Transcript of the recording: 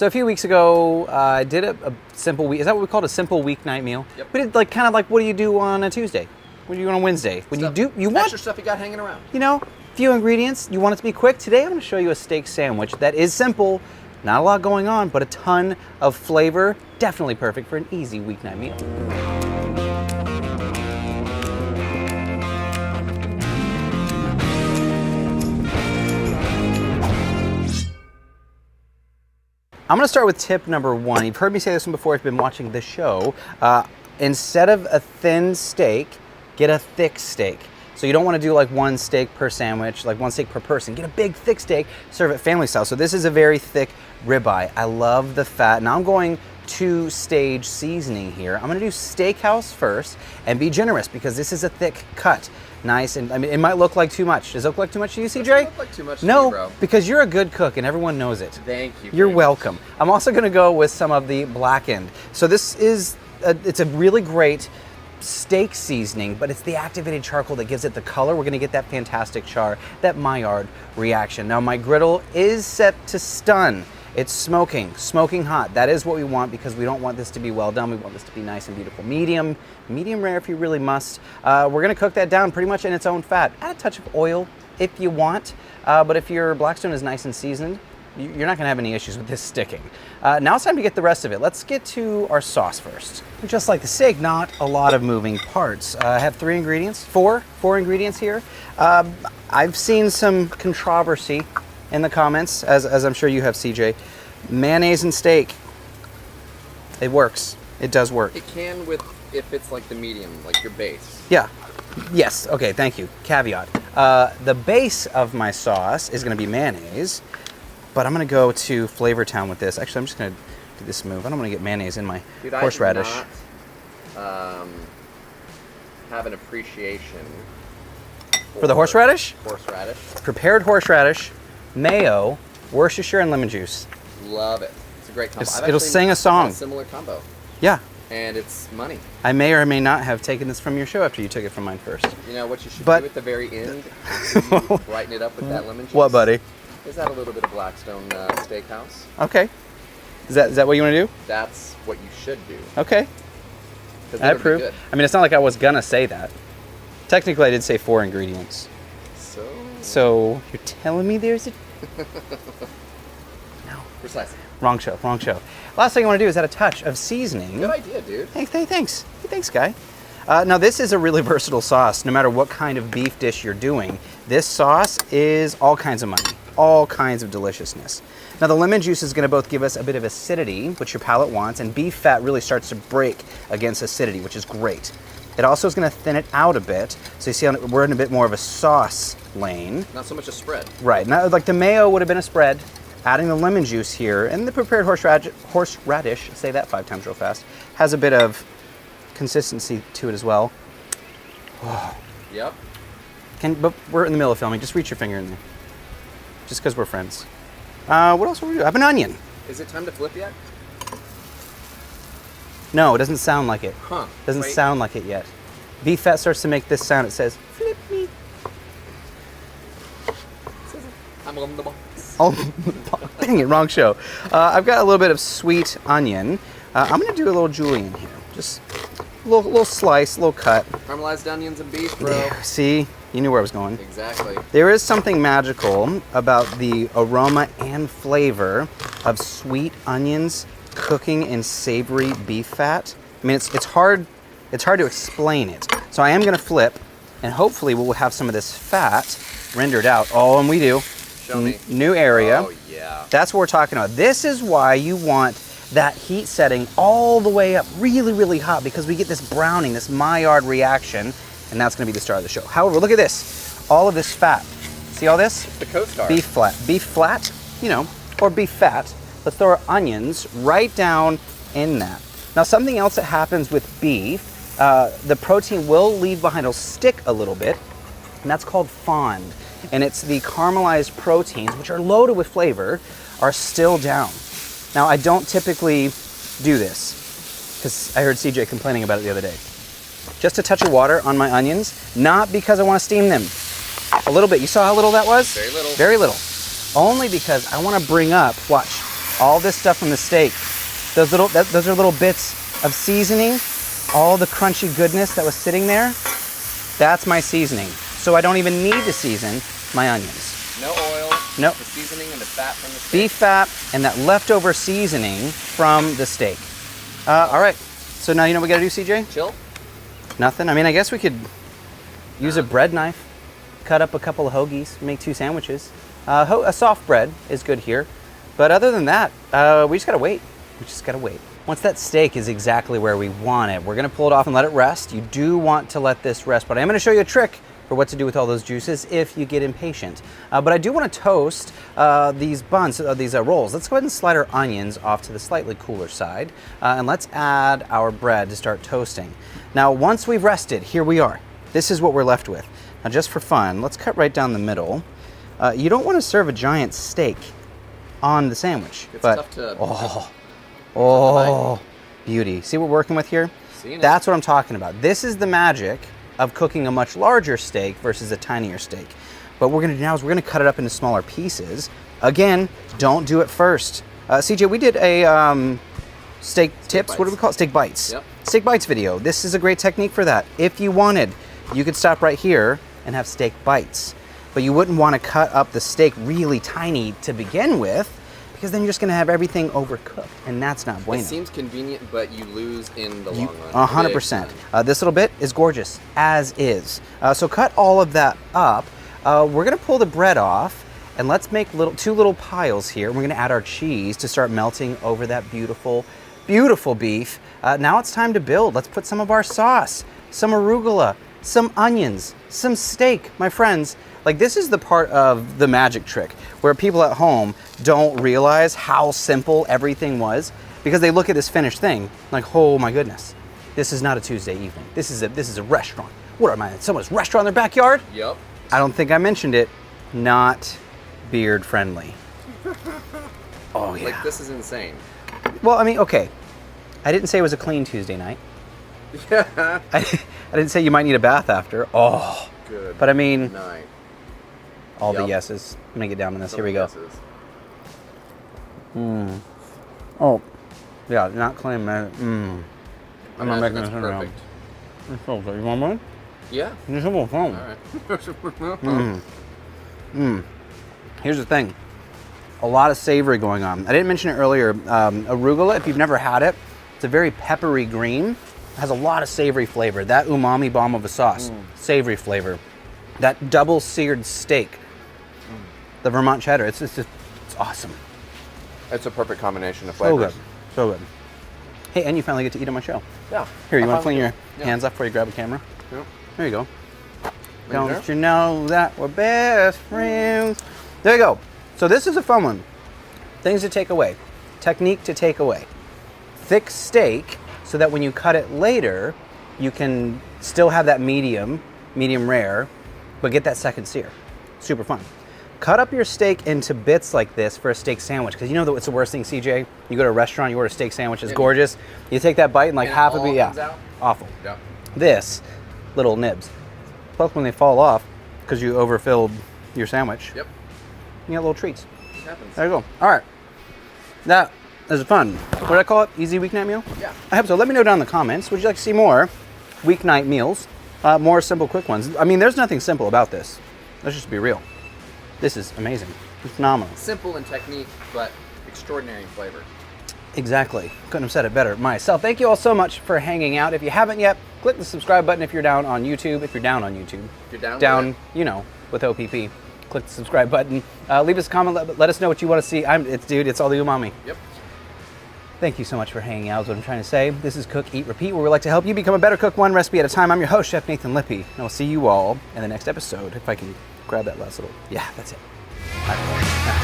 So a few weeks ago, I did a simple week. Is that what we called a simple weeknight meal? Yep. We did like kind of like what do you do on a Tuesday? What do you do on a Wednesday? When you want extra stuff you got hanging around. You know, few ingredients. You want it to be quick. Today I'm going to show you a steak sandwich that is simple, not a lot going on, but a ton of flavor. Definitely perfect for an easy weeknight meal. I'm going to start with tip number one. You've heard me say this one before if you've been watching the show. Instead of a thin steak, get a thick steak. So you don't want to do like one steak per sandwich, like one steak per person. Get a big thick steak, serve it family style. So this is a very thick ribeye. I love the fat. Now I'm going two-stage seasoning here. I'm going to do steakhouse first and be generous because this is a thick cut. Nice, and I mean, it might look like too much. Does it look like too much to you, CJ? It doesn't look like too much to me, bro. Because you're a good cook and everyone knows it. Thank you. You're welcome. I'm also going to go with some of the blackened. So this is, it's a really great steak seasoning, but it's the activated charcoal that gives it the color. We're going to get that fantastic char, that Maillard reaction. Now my griddle is set to stun. It's smoking hot. That is what we want because we don't want this to be well done. We want this to be nice and beautiful. Medium rare if you really must. We're gonna cook that down pretty much in its own fat. Add a touch of oil if you want, but if your Blackstone is nice and seasoned, you're not gonna have any issues with this sticking. Now it's time to get the rest of it. Let's get to our sauce first. Just like the steak, not a lot of moving parts. I have four ingredients here. I've seen some controversy in the comments, as I'm sure you have, CJ. Mayonnaise and steak. It works. It does work. It can if it's like the medium, like your base. Yeah. Yes. Okay, thank you. Caveat. The base of my sauce is going to be mayonnaise, but I'm going to go to Flavor Town with this. Actually, I'm just going to do this move. I don't want to get mayonnaise in my horseradish. I do not have an appreciation for the horseradish? Horseradish. Prepared horseradish, mayo, Worcestershire, and lemon juice. Love it. It's a great combo. It'll sing a song. A similar combo. Yeah. And it's money. I may or may not have taken this from your show after you took it from mine first. You know what you should do at the very end? You brighten it up with that lemon juice. What, buddy? Is that a little bit of Blackstone Steakhouse? Okay. Is that what you want to do? That's what you should do. Okay. I approve. I mean, it's not like I was gonna say that. Technically, I did say 4 ingredients. So you're telling me there's a... No. Precisely. Wrong show. Last thing I want to do is add a touch of seasoning. Good idea, dude. Hey, thanks. Hey, thanks, guy. Now, this is a really versatile sauce. No matter what kind of beef dish you're doing, this sauce is all kinds of money, all kinds of deliciousness. Now, the lemon juice is going to both give us a bit of acidity, which your palate wants, and beef fat really starts to break against acidity, which is great. It also is going to thin it out a bit, so you see we're in a bit more of a sauce lane. Not so much a spread. Right. Now, like the mayo would have been a spread. Adding the lemon juice here and the prepared horseradish, say that 5 times real fast, has a bit of consistency to it as well. Oh. Yep. But we're in the middle of filming. Just reach your finger in there. Just because we're friends. What else will we do? I have an onion. Is it time to flip yet? No, it doesn't sound like it. Huh. Doesn't sound like it yet. Beef fat starts to make this sound. It says, flip me. I'm on the box. Oh, dang it, wrong show. I've got a little bit of sweet onion. I'm going to do a little julienne here. Just a little slice, a little cut. Caramelized onions and beef, bro. There, see? You knew where I was going. Exactly. There is something magical about the aroma and flavor of sweet onions cooking in savory beef fat. I mean, it's hard to explain it. So I am going to flip, and hopefully we'll have some of this fat rendered out. Oh, and we do. Show me. New area. Oh, yeah. That's what we're talking about. This is why you want that heat setting all the way up, really, really hot, because we get this browning, this Maillard reaction, and that's going to be the star of the show. However, look at this. All of this fat. See all this? The co-star. Beef flat, or beef fat. Let's throw our onions right down in that. Now, something else that happens with beef, the protein will leave behind, it'll stick a little bit, and that's called fond. And it's the caramelized proteins, which are loaded with flavor, are still down. Now, I don't typically do this, because I heard CJ complaining about it the other day. Just a touch of water on my onions, not because I want to steam them. A little bit. You saw how little that was? Very little. Very little. Only because I want to bring up, watch, All this stuff from the steak. Those are little bits of seasoning. All the crunchy goodness that was sitting there. That's my seasoning. So I don't even need to season my onions. No oil. Nope. The seasoning and the fat from the steak. Beef fat and that leftover seasoning from the steak. All right. So now you know what we gotta do, CJ? Chill. Nothing. I mean, I guess we could use a bread knife, cut up a couple of hoagies, make 2 sandwiches. A soft bread is good here. But other than that, we just gotta wait. We just gotta wait. Once that steak is exactly where we want it, we're gonna pull it off and let it rest. You do want to let this rest, but I'm gonna show you a trick for what to do with all those juices if you get impatient. But I do want to toast these buns, these rolls. Let's go ahead and slide our onions off to the slightly cooler side, and let's add our bread to start toasting. Now, once we've rested, here we are. This is what we're left with. Now, just for fun, let's cut right down the middle. You don't want to serve a giant steak on the sandwich. It's but, tough to... Oh, beauty. See what we're working with here? Seeing it. That's what I'm talking about. This is the magic of cooking a much larger steak versus a tinier steak. But what we're gonna do now is we're gonna cut it up into smaller pieces. Again, don't do it first. CJ, we did a steak tips, bites. what do we call it? Steak bites. Yep. Steak bites video. This is a great technique for that. If you wanted, you could stop right here and have steak bites. But you wouldn't wanna cut up the steak really tiny to begin with, because then you're just gonna have everything overcooked, and that's not bueno. It seems convenient, but you lose in the long run. 100%. This little bit is gorgeous, as is. So cut all of that up. We're gonna pull the bread off, and let's make 2 little piles here. We're gonna add our cheese to start melting over that beautiful, beautiful beef. Now it's time to build. Let's put some of our sauce, some arugula, some onions, some steak, my friends. Like, this is the part of the magic trick where people at home don't realize how simple everything was, because they look at this finished thing like, oh my goodness, this is not a Tuesday evening. This is a restaurant. What am I, someone's restaurant in their backyard? Yep. I don't think I mentioned it. Not beard friendly. Oh yeah. Like, this is insane. Well, I mean, okay. I didn't say it was a clean Tuesday night. Yeah. I didn't say you might need a bath after. Oh. Good. But I mean, Night. all the Yep. yeses. I'm gonna get down on this. Some Here we go. yeses. Oh, yeah, not clean, man. I'm not making That's this around. perfect. It's so good. You want one? Yeah. It's a phone. All right. Here's the thing. A lot of savory going on. I didn't mention it earlier. Arugula, if you've never had it, it's a very peppery green. It has a lot of savory flavor. That umami bomb of a sauce, savory flavor. That double seared steak, the Vermont cheddar, it's awesome. It's a perfect combination of So flavors. good, so good. Hey, and you finally get to eat on my show. Yeah. Here, you want to finally clean your do. hands up before you grab a camera? Yeah. There you go. There. Don't you know that we're best friends? There you go. So this is a fun one. Things to take away. Technique to take away. Thick steak so that when you cut it later, you can still have that medium rare, but get that second sear. Super fun. Cut up your steak into bits like this for a steak sandwich, because you know what's the worst thing, CJ? You go to a restaurant, you order a steak sandwich, it's gorgeous. You take that bite and like And half it of it, all yeah, comes out? awful. Yeah. This, little nibs. Plus when they fall off, because you overfilled your sandwich, Yep. you get little treats. It happens. There you go. All right. That is fun. What did I call it? Easy weeknight meal? Yeah. I hope so. Let me know down in the comments. Would you like to see more weeknight meals? More simple, quick ones. I mean, there's nothing simple about this. Let's just be real. This is amazing. It's phenomenal. Simple in technique, but extraordinary in flavor. Exactly. Couldn't have said it better myself. Thank you all so much for hanging out. If you haven't yet, click the subscribe button if you're down on YouTube. If you're down on YouTube. If you're down, with you know, with OPP. Click the subscribe button. Leave us a comment. Let us know what you want to see. It's all the umami. it. Yep. Thank you so much for hanging out is what I'm trying to say. This is Cook, Eat, Repeat, where we like to help you become a better cook one recipe at a time. I'm your host, Chef Nathan Lippy, and I'll see you all in the next episode. If I can grab that last little, yeah, that's it. All right.